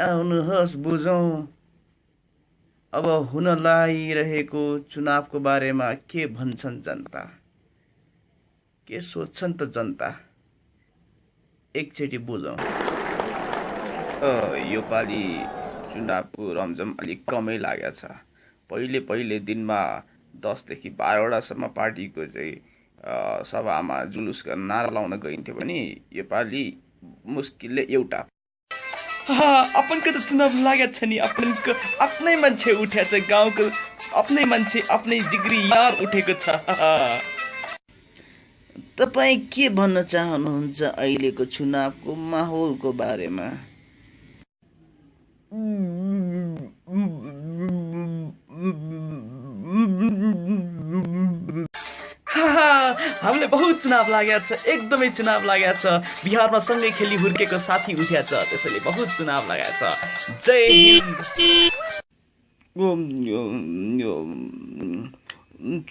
आउनुहोस् बुझौँ अब हुन लागिरहेको चुनावको बारेमा के भन्छन् जनता, के सोच्छन् त जनता, एकचोटि बुझौँ। यो पालि चुनावको रमझम अलिक कमै लागेको छ। पहिले दिनमा 10 देखि 12 वटासम्म पार्टीको चाहिँ सभामा जुलुस गर्न नारा लाउन गइन्थ्यो भने यो पालि मुस्किलले एउटा। अपनको त चुनाव लागेको छ नि, अपनको आफ्नै मान्छे उठेको छ, गाउँको आफ्नै मान्छे आफ्नै जिग्री यार उठेको छ। तपाईँ के भन्न चाहनुहुन्छ अहिलेको चुनावको माहौलको बारेमा? हामीले बहुत चुनाव लागेको छ, एकदमै चुनाव लागेको छ। बिहारमा सँगै खेली हुर्केको साथी उठ्या छ, त्यसैले बहुत चुनाव लागेको छ। जय हिन्द।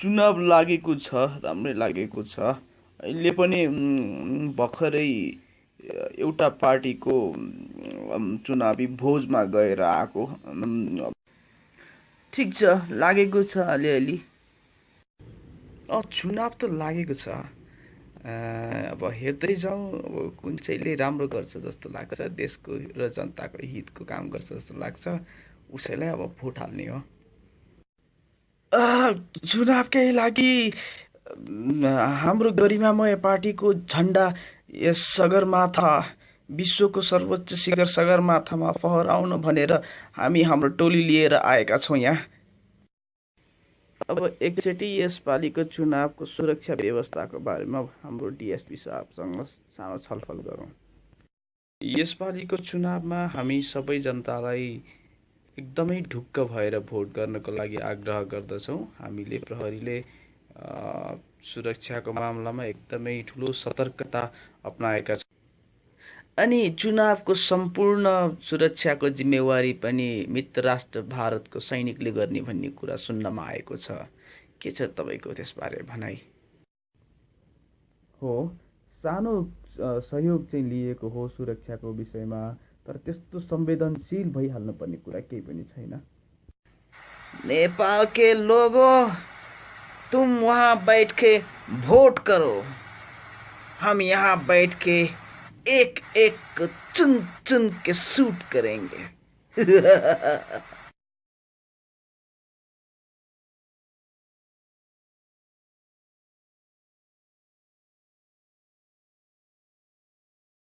चुनाव लागेको छ, राम्रै लागेको छ। अहिले पनि भर्खरै एउटा पार्टीको चुनावी भोजमा गएर आएको। ठिक छ, लागेको छ अलिअलि। चुनाव त लागेको छ। अब हेर्दै जाउँ, अब कुन चाहिँले राम्रो गर्छ जस्तो लाग्छ, देशको र जनताको हितको काम गर्छ जस्तो लाग्छ, उसैलाई अब भोट हाल्ने हो। चुनावकै लागि हाम्रो गरिमामय पार्टीको झन्डा यस सगरमाथा, विश्वको सर्वोच्च शिखर सगरमाथामा फहराउन भनेर हामी हाम्रो टोली लिएर आएका छौँ यहाँ। अब एकचोटि यसपालिको चुनावको सुरक्षा व्यवस्थाको बारेमा हाम्रो डिएसपी साहबसँग सानो छलफल गरौँ। यसपालिको चुनावमा हामी सबै जनतालाई एकदमै ढुक्क भएर भोट गर्नको लागि आग्रह गर्दछौँ। हामीले प्रहरीले सुरक्षाको मामलामा एकदमै ठुलो सतर्कता अपनाएका छौँ। अनि चुनावको सम्पूर्ण सुरक्षाको जिम्मेवारी पनि मित्र राष्ट्र भारतको सैनिकले गर्ने भन्ने कुरा सुन्नमा आएको छ। के छ तपाईँको त्यसबारे भनाइ? हो, सानो सहयोग चाहिँ लिएको हो सुरक्षाको विषयमा, तर त्यस्तो संवेदनशील भइहाल्नु पर्ने कुरा केही पनि छैन। नेपाल के लोगों, तुम वहाँ बैठ के वोट करो, हम यहाँ बैठ के एक एक को चुन चुन के शूट करेंगे।